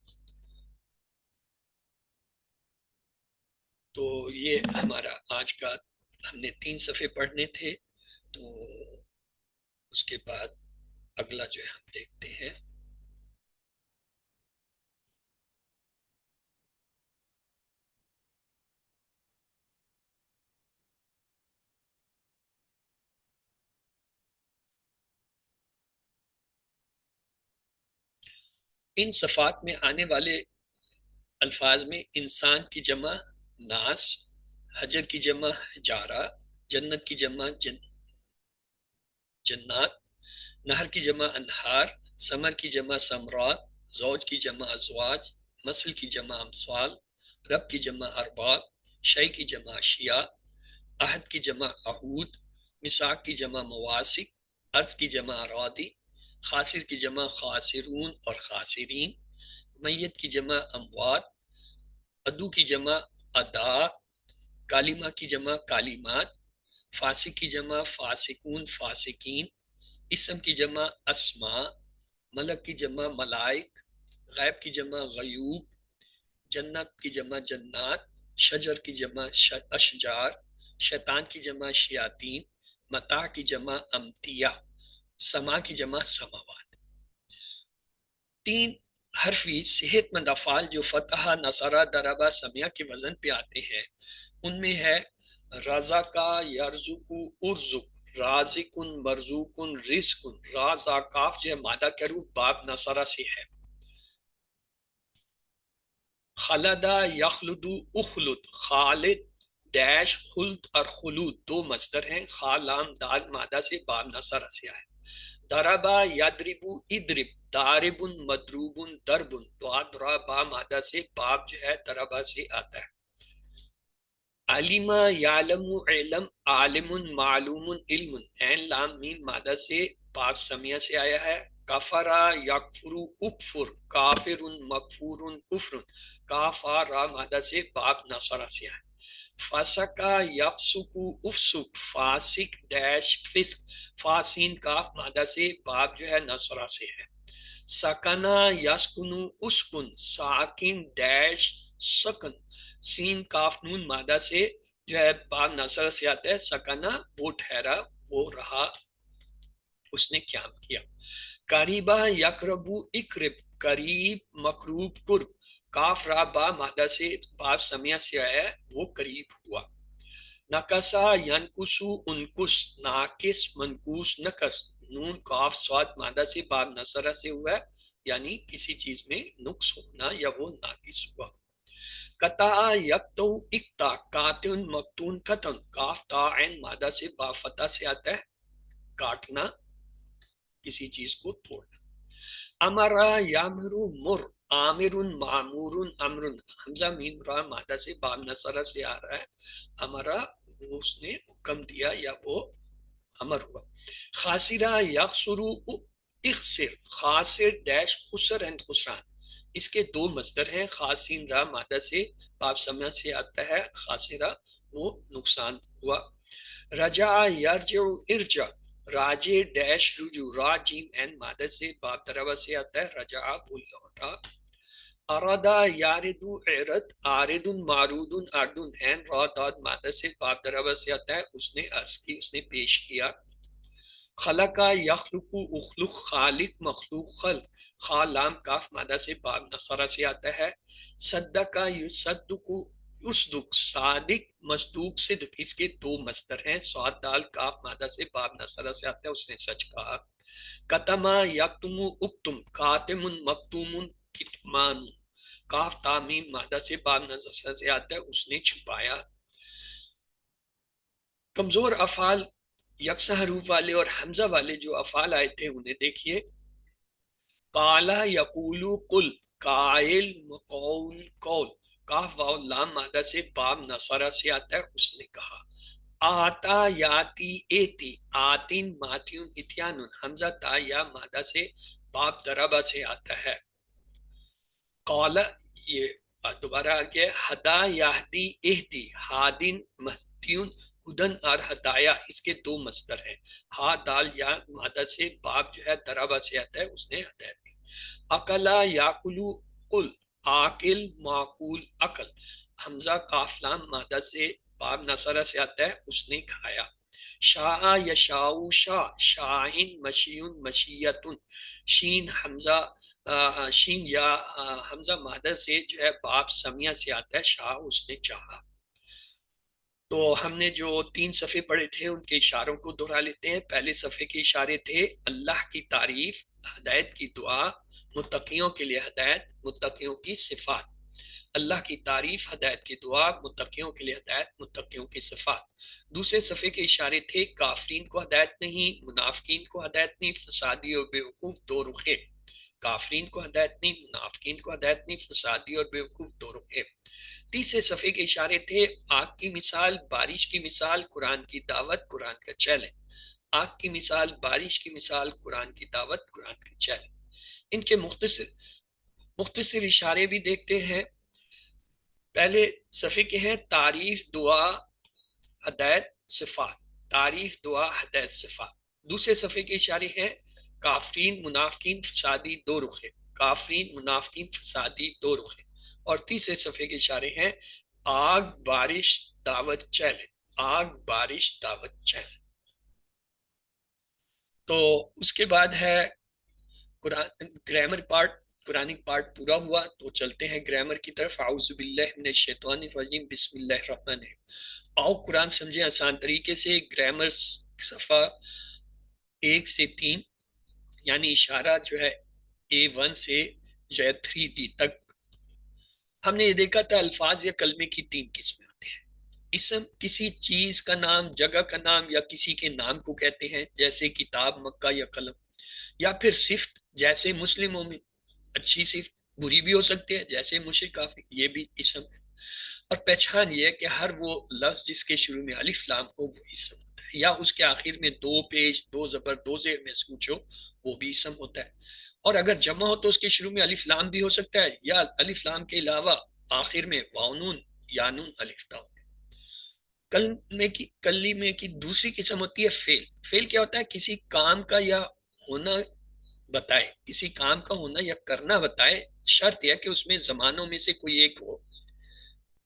تو یہ ہمارا آج کا ہم نے 3 صفحے پڑھنے تھے، تو اس کے بعد اگلا جو ہے ہم دیکھتے ہیں۔ ان صفات میں آنے والے الفاظ میں انسان کی جمع ناس، حجر کی جمع حجارہ، جنت کی جمع جنات، نہر کی جمع انہار، ثمر کی جمع ثمرات، زوج کی جمع ازواج، مثل کی جمع امثال، رب کی جمع ارباب، شے کی جمع اشیاء، عہد کی جمع عہود، میثاق کی جمع مواسق، ارض کی جمع اراضی، خاسر کی جمع خاسرون اور خاسرین، میت کی جمع اموات، عدو کی جمع ادا، کالمہ کی جمع کالمات، فاسق کی جمع فاسقون فاسقین، اسم کی جمع اسماء، ملک کی جمع ملائک، غیب کی جمع غیوب، جنت کی جمع جنات، شجر کی جمع اشجار، شیطان کی جمع شیاطین، متاع کی جمع امتیہ، سما کی جمع سماوات۔ 3 حرفی صحت مند افعال جو فتح، نصرہ، ضربہ، سمیہ کے وزن پہ آتے ہیں ان میں ہے رزقا یرزق ارزق، رازق مرزوق رزق، رازا کاف جو ہے مادہ کے روپ باب نصرہ سے ہے، خلدا یخلد اخلد، خالد ڈیش خلد اور خلود 2 مصدر ہیں، خالام دال مادہ سے باب نصرہ سے ہے، ضربا یضرب ادرب، دارب مضروب ضرب، ضربا مادہ سے باب جو ہے ضربا سے آتا ہے، علم یعلم علم، عالم معلوم علم، عین لام میم مادہ سے باب سمیہ سے آیا ہے، کفرا یکفر اکفر، کافر مکفور کفر، کافا را مادہ سے باب نصرہ سے آیا، فاسقا یفسق افسق، فاسق ڈیش فسق، فاسین کاف مادہ سے باب جو ہے نصرہ سے ہے، سکنا یسکنو اسکن، ساکن ڈیش سکن، سین کاف نون مادہ سے جو ہے باب نصرہ سے آتا ہے، سکنا وہ ٹھہرا وہ رہا اس نے قیام کیا، قریبا یقربو اقرب، قریب مقروب قرب، کاف را با مادہ سے باب سمیہ سے آیا وہ قریب ہوا، نقصا ینقصو انقص، ناقص منقوص نقص، نون کاف صاد مادہ سے باب نصرہ سے ہوا ہے یعنی کسی چیز میں نقص ہونا یا وہ ناقص ہوا، قطع یقطع اقطع، قاطع مقطون قطن، کاف تا عین مادہ سے با فتح سے آتا ہے کاٹنا کسی چیز کو توڑنا، امرا یامر مر، عامر معمور امر، حمزہ میم را مادہ سے باب نصرہ سے آ رہا ہے، امرا اس نے حکم دیا یا وہ امر ہوا، خاسرہ یخسر اخسر، خاسر ڈیش خسر اینڈ خسران، اس کے 2 مصدر ہیں، خاسین را مادہ سے باب سمیہ سے آتا ہے خاسرہ وہ نقصان ہوا، رجع یرجع ارجع، راجع ڈیش رجوع، را جیم این مادہ سے باب ضربہ سے آتا ہے رجع وہ لوٹا، ارادا یاردو عرد، آرد معروض اردن این را داد مادہ سے باب ضربہ سے آتا ہے اس نے عرض کی اس نے پیش کیا، خلقا یخلق اخلق، خالق مخلوق خلق، خالام کاف مادہ سے باب نصرہ سے آتا ہے، صدقا یصدق یصدق، صادق مصدوق صدق، اس کے 2 مصدر ہیں، صاد دال کاف مادہ سے باب نصرہ سے آتا ہے اس نے سچ کہا، کتما یکتم اکتم، کاتم مکتوم کتمان، کاف تامیم مادہ سے باب نصرہ سے آتا ہے اس نے چھپایا، کمزور افعال یکساں حروف والے اور حمزہ والے جو افعال آئے تھے انہیں دیکھیے، قالا یقولو قل، قائل مقول قول، کاف واو لام مادہ سے باب نصرہ سے آتا ہے اس نے کہا، آتا یاتی ایتی، آتین ماتیون اتیانون، حمزہ تا یا مادہ سے باب دربا سے آتا ہے. قال یہ دوبارہ آ گیا. ہدا یہدی اہدی، ہادن مہدیون، ہدن اور ہدایا، اس کے دو مصدر ہیں. ہا دال یا مادہ سے، باب جو ہے دربا سے آتا ہے، اس نے ہدایت دی. اکلا یاکلو قل، آکل معقول عقل. حمزہ کاف لام مادہ سے، باب نصرہ سے آتا ہے، اس نے کھایا. شاء یشاء شاء، شاہن مشیون مشیتن. شین حمزہ شین یا حمزہ مادہ سے جو ہے، باب سمیہ سے آتا ہے، شاہ اس نے چاہا. تو ہم نے جو 3 صفحے پڑھے تھے ان کے اشاروں کو دہرا لیتے ہیں. پہلے صفحے کے اشارے تھے اللہ کی تعریف، ہدایت کی دعا، متقیوں کے لیے ہدایت، متقیوں کی صفات. اللہ کی تعریف، ہدایت کی دعا، متقیوں کے لیے ہدایت، متقیوں کی صفات. دوسرے صفحے کے اشارے تھے کافرین کو ہدایت نہیں، منافقین کو ہدایت نہیں، فسادی اور بیوقوف دو رخے. کافرین کو ہدایت نہیں، منافقین کو ہدایت نہیں، فسادی اور بیوقوف دو رخے. تیسرے صفحے کے اشارے تھے آگ کی مثال، بارش کی مثال، قرآن کی دعوت، قرآن کا چیلنج. آگ کی مثال، بارش کی مثال، قرآن کی دعوت، قرآن کا چیلنج. ان کے مختصر اشارے بھی دیکھتے ہیں. پہلے صفحے کے ہیں تعریف، دعا، ہدایت، صفات. تعریف، دعا، ہدایت، صفات. دوسرے صفحے کے اشارے ہیں کافرین، منافقین، فسادی دو رخے. کافرین، منافقین، فسادی دو رخے. اور تیسرے صفحے کے اشارے ہیں آگ، بارش، دعوت، چیلنج. آگ، بارش، دعوت، چیلنج. تو اس کے بعد ہے گرامر پارٹ. قرآنک پارٹ پورا ہوا تو چلتے ہیں گرامر کی طرف. اعوذ باللہ من الشیطان الرجیم، بسم اللہ الرحمن الرحیم. آؤ قرآن سمجھیں آسان طریقے سے. گرامر صفحہ 1 سے 3، یعنی اشارہ جو ہے A1 سے جو ہے 3D تک. ہم نے یہ دیکھا تھا الفاظ یا کلمے کی 3 قسمیں ہوتے ہیں. اسم کسی چیز کا نام، جگہ کا نام یا کسی کے نام کو کہتے ہیں، جیسے کتاب، مکہ یا قلم. یا پھر صفت، جیسے مسلم مومن. اچھی صفت، بری بھی ہو سکتی ہے، جیسے مشرک کافر، یہ بھی اسم ہے. اور پہچان یہ ہے کہ ہر وہ لفظ جس کے شروع میں الف لام ہو وہ اسم ہوتا ہے، یا اس کے آخر میں 2 پیش، 2 زبر، 2 زیر میں کچھ ہو وہ بھی اسم ہوتا ہے. اور اگر جمع ہو تو اس کے شروع میں الف لام بھی ہو سکتا ہے، یا الف لام کے علاوہ آخر میں واو نون یا نون الف لام. کلمے کی دوسری قسم ہوتی ہے فعل. فعل کیا ہوتا ہے؟ کسی کام کا یا ہونا بتائے، کسی کام کا ہونا یا کرنا بتائے. شرط یہ کہ اس میں زمانوں میں سے کوئی ایک ہو.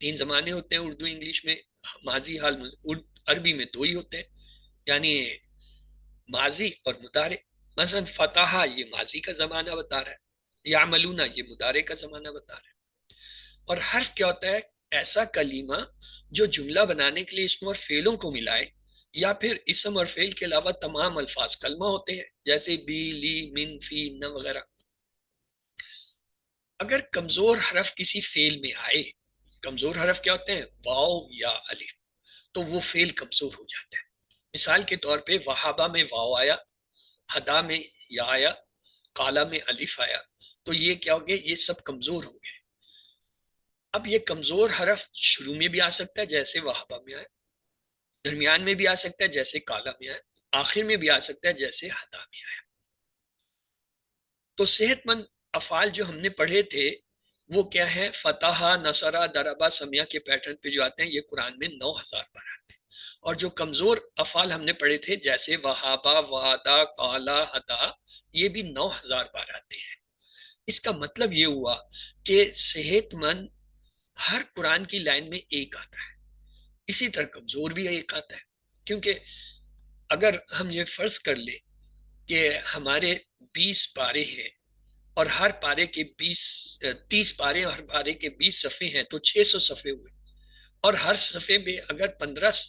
3 زمانے ہوتے ہیں اردو انگلش میں، ماضی، حال، عربی میں 2 ہی ہوتے ہیں، یعنی ماضی اور مضارع. مثلا فتح یہ ماضی کا زمانہ بتا رہا ہے، یعملون یہ مضارع کا زمانہ بتا رہا ہے. اور حرف کیا ہوتا ہے؟ ایسا کلمہ جو جملہ بنانے کے لیے اسم اور فعلوں کو ملائے، یا پھر اسم اور فعل کے علاوہ تمام الفاظ کلمہ ہوتے ہیں، جیسے بی، لی، من، فی، نہ وغیرہ. اگر کمزور حرف کسی فعل میں آئے، کمزور حرف کیا ہوتے ہیں؟ واو یا الف، تو وہ فعل کمزور ہو جاتا ہے. مثال کے طور پہ وہابہ میں واو آیا، ہدا میں یا آیا، کالا میں الف آیا، تو یہ کیا ہو گئے؟ یہ سب کمزور ہو گئے. اب یہ کمزور حرف شروع میں بھی آ سکتا ہے جیسے وہابہ میں آیا، درمیان میں بھی آ سکتا ہے جیسے کالا میں آیا، آخر میں بھی آ سکتا ہے جیسے ہدا میں آیا. تو صحت مند افعال جو ہم نے پڑھے تھے وہ کیا ہے؟ فتح، نصرہ، دربہ، سمیہ کے پیٹرن پہ جو آتے ہیں یہ قرآن میں 9000 بار آتے ہیں. اور جو کمزور افعال ہم نے پڑھے تھے جیسے وہابہ، وعدہ، قالا، ہدا، یہ بھی 9000 بار آتے ہیں. اس کا مطلب یہ ہوا کہ صحت مند ہر قرآن کی لائن میں ایک آتا ہے، اسی طرح کمزور بھی ایک آتا ہے. کیونکہ اگر ہم یہ فرض کر لیں کہ ہمارے 20 پارے ہیں اور ہر پارے کے 30 پارے اور ہر پارے کے 20 صفحے ہیں تو 600 صفحے ہوئے. اور ہر صفحے میں اگر 15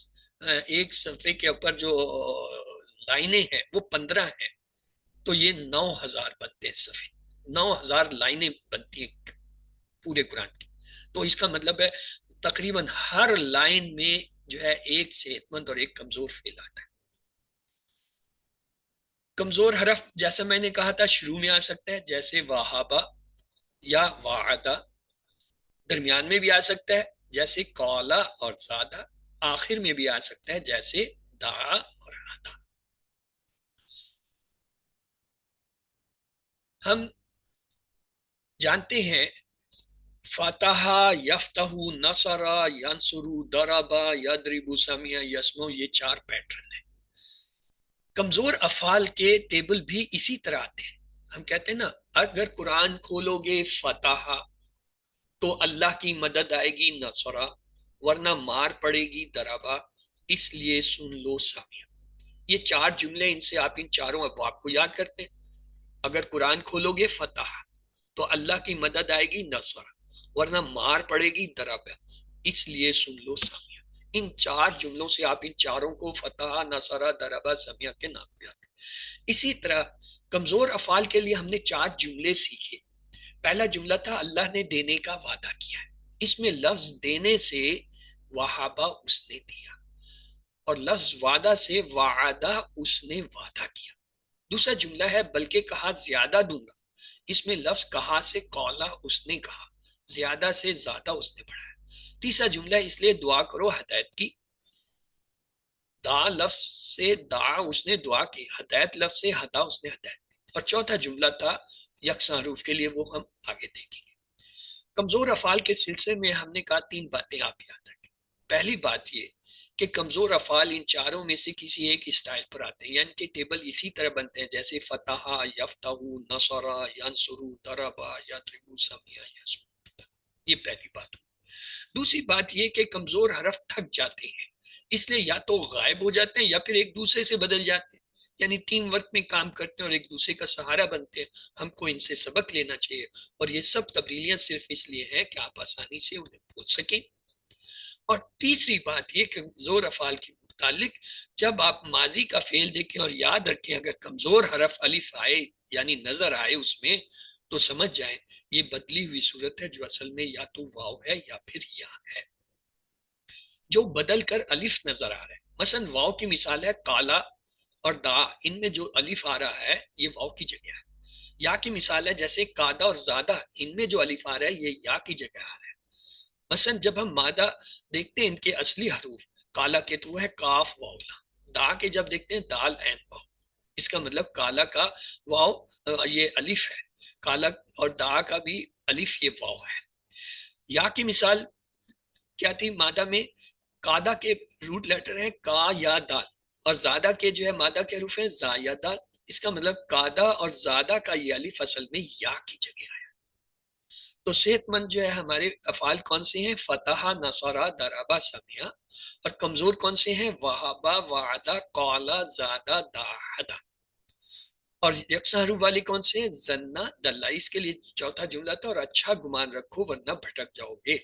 ایک صفحے کے اوپر جو لائنیں ہیں وہ 15 ہیں تو یہ 9000 بنتے ہیں صفحے. 9000 لائنیں بنتی ہیں پورے قرآن کی. تو اس کا مطلب ہے تقریباً ہر لائن میں جو ہے ایک صحت مند اور ایک کمزور فعل آتا ہے. کمزور حرف جیسا میں نے کہا تھا شروع میں آ سکتا ہے جیسے وہابہ یا وعدہ، درمیان میں بھی آ سکتا ہے جیسے قالا اور زادہ، آخر میں بھی آ سکتا ہے جیسے دعا اور ہدا. ہم جانتے ہیں فتح، یفتح، نصر، ینصر، ضرب، یضرب، سمع، یسمع، یہ 4 پیٹرن ہیں۔ کمزور افعال کے ٹیبل بھی اسی طرح آتے ہیں۔ ہم کہتے ہیں نا اگر قرآن کھولو گے فتح تو اللہ کی مدد آئے گی نصرہ، ورنہ مار پڑے گی ضربہ، اس لیے سن لو سمع۔ یہ 4 جملے، ان سے آپ ان چاروں ابواب کو یاد کرتے ہیں۔ اگر قرآن کھولو گے فتح تو اللہ کی مدد آئے گی نصرہ، ورنہ مار پڑے گی ضربہ، اس لیے سن لو سمع۔ ان 4 جملوں سے آپ ان چاروں کو فتح، نصرہ، ضربہ، سمع کے نام پہ آتے ہیں۔ اسی طرح کمزور افعال کے لیے ہم نے 4 جملے سیکھے۔ پہلا جملہ تھا اللہ نے دینے کا وعدہ کیا ہے، اس میں لفظ دینے سے وہابہ اس نے دیا، اور لفظ وعدہ سے وعدہ اس نے وعدہ کیا۔ دوسرا جملہ ہے بلکہ کہا زیادہ دوں گا، اس میں لفظ کہا سے قولا اس نے کہا، زیادہ سے زیادہ اس نے بڑھایا۔ تیسرا جملہ اس لیے دعا کرو ہدایت کی، دعا لفظ سے دعا اس نے دعا کی، ہدایت لفظ سے ہدا اس نے ہدایت کی۔ اور چوتھا جملہ تھا یکساں حروف کے لیے، وہ ہم آگے دیکھیں گے۔ کمزور افعال کے سلسلے میں ہم نے کہا 3 باتیں آپ یاد رکھیں۔ پہلی بات یہ کہ کمزور افعال ان چاروں میں سے کسی ایک اسٹائل پر آتے ہیں، یعنی کہ ٹیبل اسی طرح بنتے ہیں جیسے فتح، یفتح، نصر، ینصر، ضرب، یضرب، سمع، یسمع۔ یہ پہلی بات۔ دوسری بات یہ کہ کمزور حرف تھک جاتے ہیں، اس لیے یا تو غائب ہو جاتے ہیں یا پھر ایک دوسرے سے بدل جاتے ہیں، یعنی ٹیم ورک میں کام کرتے ہیں اور ایک دوسرے کا سہارا بنتے ہیں۔ ہم کو ان سے سبق لینا چاہیے، اور یہ سب تبدیلیاں صرف اس لیے ہیں کہ آپ آسانی سے انہیں بول سکیں۔ اور تیسری بات یہ کہ کمزور افعال کے متعلق جب آپ ماضی کا فعل دیکھیں اور یاد رکھیں اگر کمزور حرف الف آئے یعنی نظر آئے اس میں، تو سمجھ جائیں یہ بدلی ہوئی صورت ہے جو اصل میں یا تو واو ہے یا پھر یا ہے، جو بدل کر الف نظر آ رہا ہے۔ مثلا واو کی مثال ہے کالا اور دا، ان میں جو الف آ رہا ہے یہ واو کی جگہ ہے۔ یا کی مثال ہے جیسے کادا اور زادہ، ان میں جو الف آ رہا ہے یہ یا کی جگہ آ رہا ہے۔ مثلا جب ہم مادہ دیکھتے ہیں ان کے اصلی حروف، کالا کے تو ہے کاف واو لا، دا کے جب دیکھتے ہیں دال عین واو، اس کا مطلب کالا کا واو یہ الف ہے، کالا اور دا کا بھی الف یہ واو ہے۔ یا کی مثال کیا تھی مادہ میں، کادا کے روٹ لیٹر ہیں کا یا دال، اور زادہ کے جو ہے مادہ کے حروف ہیں زا یا دال، اس کا مطلب کادا اور زادہ کا یہ الف اصل میں یا کی جگہ آیا۔ تو صحت مند جو ہے ہمارے افعال کون سے ہیں؟ فتح، نصرہ، ضربہ، سمع۔ اور کمزور کون سے ہیں؟ وہبہ، وعدہ، قولا، زادہ، داہدہ۔ اور یکساں حروف والے کون سے ہیں؟ زنہ، دلہ۔ اس کے لیے چوتھا جملہ تھا اور اچھا گمان رکھو ورنہ بھٹک جاؤ گے۔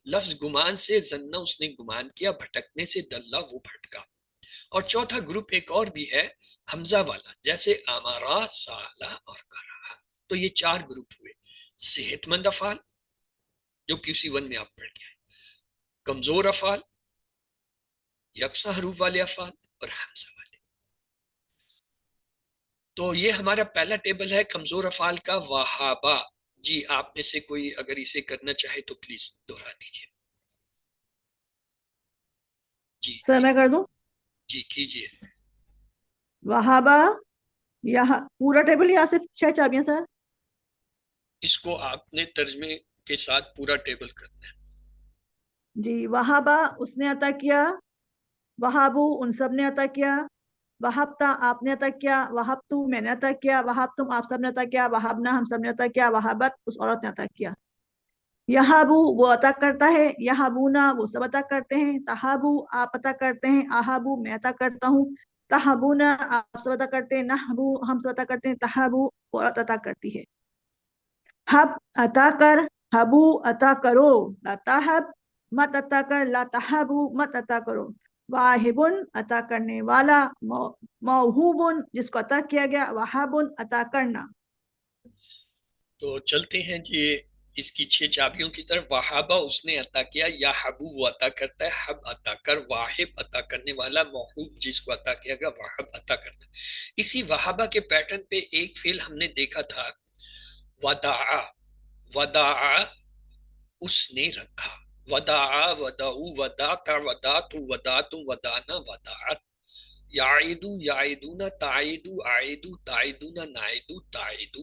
لفظ گمان سے زنہ اس نے گمان کیا، بھٹکنے سے دلہ وہ بھٹکا۔ اور چوتھا گروپ ایک اور بھی ہے حمزہ والا، جیسے امارا، سالہ اور کرا۔ تو یہ 4 گروپ ہوئے، صحت مند افعال جو QC1 میں آپ پڑھ کے آئے، کمزور افعال، یکساں حروف والے افعال اور حمزہ والے۔ تو یہ ہمارا پہلا ٹیبل ہے کمزور افعال کا وہابہ۔ جی آپ میں سے کوئی اگر اسے کرنا چاہے تو پلیز دہرا دیجیے۔ جی سر میں کر دوں؟ جی کیجیے۔ وہابہ یہاں پورا ٹیبل یا صرف 6 چابیاں سر؟ اس کو آپ نے ترجمے کے ساتھ پورا ٹیبل کرنا ہے۔ جی وہابہ اس نے عطا کیا، وہابو ان سب نے عطا کیا، وہابتا آپ نے عطا کیا، وہابتو میں نے عطا کیا، وہابتم آپ سب نے عطا کیا، وہابنا ہم سب نے عطا کیا، وہابت اس عورت نے عطا کیا۔ یہابو وہ عطا کرتا ہے، یہابونا وہ سب عطا کرتے ہیں، تہابو آپ عطا کرتے ہیں، آہابو میں عطا کرتا ہوں، تہابونا آپ سب عطا کرتے ہیں، نہبو ہم سب عطا کرتے ہیں، تہابو وہ عورت عطا کرتی ہے۔ ہب عطا کر، ہبو عطا کرو، لا تہب مت عطا کر، لا تہبو مت عطا کرو۔ واہبن عطا کرنے والا، موہوبن جس کو عطا کیا گیا، وہابن عطا کرنا۔ تو چلتے ہیں جی اس کی 6 چابیوں کی طرف۔ وہابہ اس نے عطا کیا، یا حبو وہ عطا کرتا ہے، حب عطا کر، واہب عطا کرنے والا، موہوب جس کو عطا کیا گیا، وہب عطا کرتا ہے۔ اسی وہابہ کے پیٹرن پہ ایک فعل ہم نے دیکھا تھا وداع، وداع اس نے رکھا، وداع، ودعو، وداتا، وداتو، وداتم، ودانا، وداعت۔ یعیدو، یعیدون، تعیدو، عیدو، تعیدون، نعیدو، تعیدو۔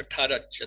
18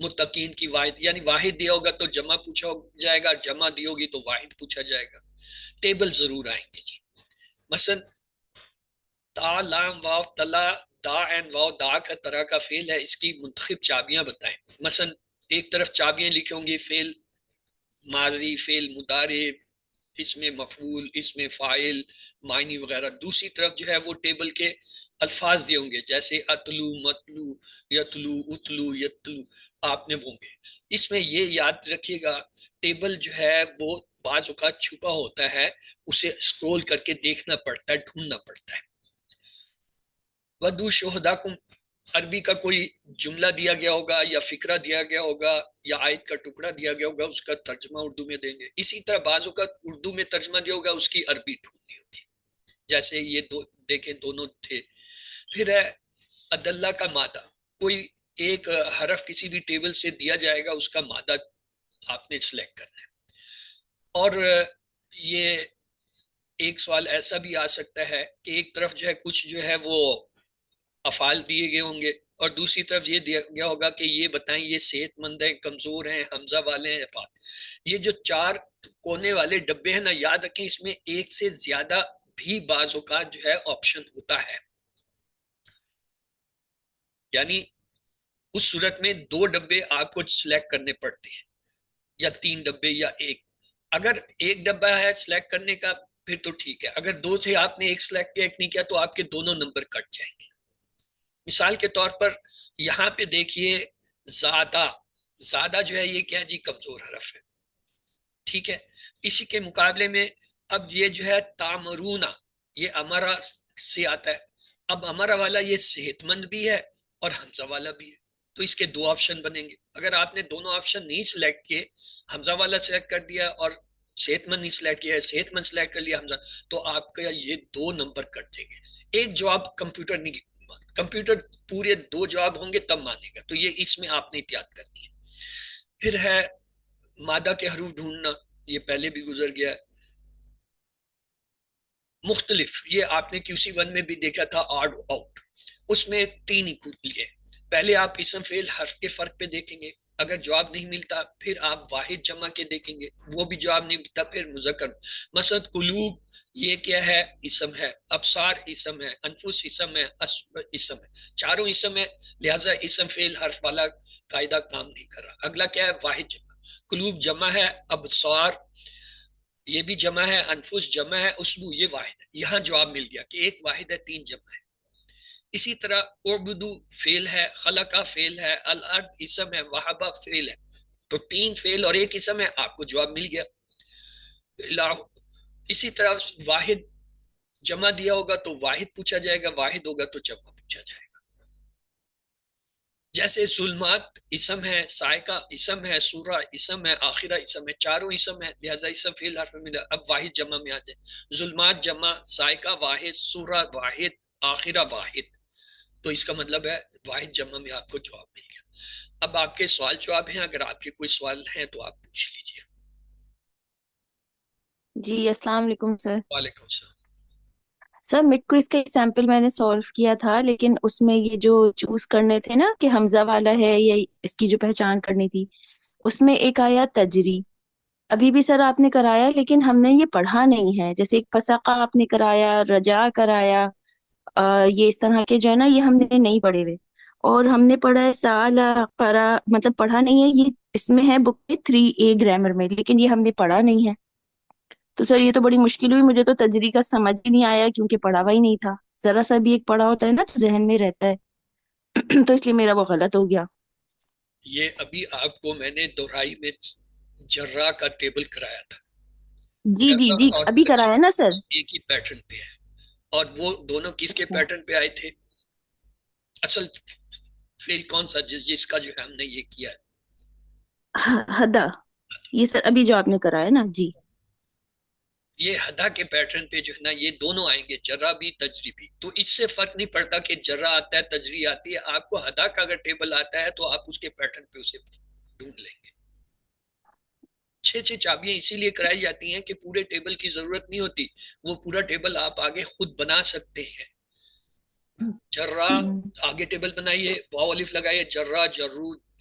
متقین کی واحد، یعنی واحد دیا ہوگا تو جمع پوچھا جائے گا، جمع دی ہوگی تو واحد پوچھا جائے گا. ٹیبل ضرور آئیں گے جی. مثلا تا لام واو تلا دا اینڈ واو دا کا طرح کا فعل ہے، اس کی منتخب چابیاں بتائیں. مثلا ایک طرف چابیاں لکھی ہوں گی فعل ماضی، فعل مضارع، اس میں مفعول، اس میں فاعل، معنی وغیرہ. دوسری طرف جو ہے وہ ٹیبل کے الفاظ دیے ہوں گے، جیسے اتلو، متلو، یتلو، اتلو، یتلو، آپ نے ہوں گے. اس میں یہ یاد رکھیے گا ٹیبل جو ہے وہ بعض اوقات چھپا ہوتا ہے، اسے اسکرول کر کے دیکھنا پڑتا ہے، ڈھونڈنا پڑتا ہے. ودو شہداکم، عربی کا کوئی جملہ دیا گیا ہوگا یا فقرہ دیا گیا ہوگا یا آیت کا ٹکڑا دیا گیا ہوگا، اس کا ترجمہ اردو میں دیں گے. اسی طرح بعض اوقات اردو میں ترجمہ دیا ہوگا، اس کی عربی ڈھونڈنی ہوگی. جیسے یہ دیکھیں دونوں تھے. پھر ہے عدلہ کا مادہ، کوئی ایک حرف کسی بھی ٹیبل سے دیا جائے گا، اس کا مادہ آپ نے سلیکٹ کرنا ہے. اور یہ ایک سوال ایسا بھی آ سکتا ہے کہ ایک طرف جو ہے کچھ جو ہے وہ افعال دیے گئے ہوں گے اور دوسری طرف یہ دیا گیا ہوگا کہ یہ بتائیں یہ صحت مند ہیں، کمزور ہیں، حمزہ والے ہیں، افعال. یہ جو 4 کونے والے ڈبے ہیں نا، یاد رکھیں اس میں ایک سے زیادہ بھی بعض اوقات جو ہے آپشن ہوتا ہے. یعنی اس صورت میں 2 ڈبے آپ کو سلیکٹ کرنے پڑتے ہیں یا 3 ڈبے یا ایک. اگر ایک ڈبہ ہے سلیکٹ کرنے کا پھر تو ٹھیک ہے، اگر 2 تھے آپ نے ایک سلیکٹ کیا ایک نہیں کیا تو آپ کے دونوں نمبر کٹ جائیں گے. مثال کے طور پر یہاں پہ دیکھیے زیادہ، زیادہ جو ہے یہ کیا جی کمزور حرف ہے، ٹھیک ہے. اسی کے مقابلے میں اب یہ جو ہے تامرونا، یہ امرا سے آتا ہے. اب امرا والا یہ صحت مند بھی ہے اور حمزہ والا بھی ہے، تو اس کے 2 آپشن بنیں گے. اگر آپ نے دونوں آپشن نہیں سلیکٹ کیے، حمزہ والا سلیکٹ کر دیا اور صحت مند نہیں سلیکٹ کیا ہے، صحت مند سلیکٹ کر لیا حمزہ، تو آپ کا یہ 2 نمبر کٹ جائیں گے. ایک جواب کمپیوٹر نہیں، کمپیوٹر پورے 2 جواب ہوں گے تب مانے گا، تو یہ اس میں آپ نے احتیاط کرنی ہے. پھر ہے مادہ کے حروف ڈھونڈنا، یہ پہلے بھی گزر گیا ہے. مختلف، یہ آپ نے QC1 میں بھی دیکھا تھا آڈ آؤٹ، اس میں 3 ہی لیے. پہلے آپ اسم فعل حرف کے فرق پہ دیکھیں گے، اگر جواب نہیں ملتا پھر آپ واحد جمع کے دیکھیں گے، وہ بھی جواب نہیں ملتا پھر مذکر. مثلا قلوب یہ کیا ہے، اسم ہے. ابصار اسم ہے، انفس اسم ہے، اسم ہے، چاروں اسم ہے، لہٰذا اسم فعل حرف والا قاعدہ کام نہیں کر رہا. اگلا کیا ہے، واحد جمع. قلوب جمع ہے، ابصار یہ بھی جمع ہے، انفس جمع ہے، اسبو یہ واحد ہے. یہاں جواب مل گیا کہ ایک واحد ہے 3 جمع ہے. اسی طرح اعبدو فعل ہے، خلقہ فعل ہے، الارض اسم ہے، وہبہ فعل ہے. تو 3 فعل اور ایک اسم ہے، آپ کو جواب مل گیا. اسی طرح واحد جمع دیا ہوگا تو واحد پوچھا جائے گا، واحد ہوگا تو جمع پوچھا جائے گا. جیسے ظلمات اسم ہے، سائقہ اسم ہے، سورہ اسم ہے، آخرہ اسم ہے، چاروں اسم ہے، لہذا اسم فعل حرف میں. اب واحد جمع میں آ جائے، ظلمات جمع، سائقہ واحد، سورہ واحد، آخرہ واحد، تو اس کا مطلب ہے واحد جمع میں آپ کو جواب مل گیا. اب آپ کے سوال جواب ہیں، اگر آپ کے کوئی سوال ہیں تو آپ پوچھ لیجئے. جی السلام علیکم سر. وعلیکم السلام. سر میرے کو اس کا ایگزامپل میں نے سولو کیا تھا، لیکن اس میں یہ جو چوز کرنے تھے نا کہ حمزہ والا ہے یا اس کی جو پہچان کرنی تھی، اس میں ایک آیا تجری. ابھی بھی سر آپ نے کرایا لیکن ہم نے یہ پڑھا نہیں ہے. جیسے ایک فسقہ آپ نے کرایا، رجا کرایا، یہ اس طرح کے جو ہے نا یہ ہم نے نہیں پڑھے ہوئے. اور ہم نے پڑھا ہے سالا قرا، مطلب پڑھا نہیں ہے. یہ اس میں ہے بک میں 3A گرامر میں، لیکن یہ ہم نے پڑھا نہیں ہے. تو سر یہ تو بڑی مشکل ہوئی مجھے، تو تجری کا سمجھ ہی نہیں آیا کیونکہ پڑھا ہوا ہی نہیں تھا. ذرا سا بھی ایک پڑھا ہوتا ہے نا تو ذہن میں رہتا ہے تو اس لیے میرا وہ غلط ہو گیا. یہ ابھی آپ کو میں نے دہرائی میں جرا کا ٹیبل کرایا تھا. جی جی جرا جی اور ابھی تجری کرایا نا سر. ایک ہی پیٹرن پہ ہے، اور وہ دونوں کس کے اچھا. پیٹرن پہ آئے تھے؟ اصل فعل کون سا جس کا جو ہے ہم نے یہ کیا ہے؟ ہدا. یہ سر ابھی جو آپ نے کرایا نا. جی یہ ہدا کے پیٹرن پہ جو ہے نا یہ دونوں آئیں گے، جرا بھی تجری بھی. تو اس سے فرق نہیں پڑتا کہ جرا آتا ہے تجری آتی ہے، آپ کو ہدا کا اگر ٹیبل آتا ہے تو آپ اس کے پیٹرن پہ اسے ڈھونڈ لیں گے. 6 چابیاں اسی لیے کرائی جاتی ہیں کہ پورے ٹیبل کی ضرورت نہیں ہوتی، وہ پورا ٹیبل آپ آگے خود بنا سکتے ہیں. جرا آگے ٹیبل بنائیے، واو الف لگائیے، جرا جرو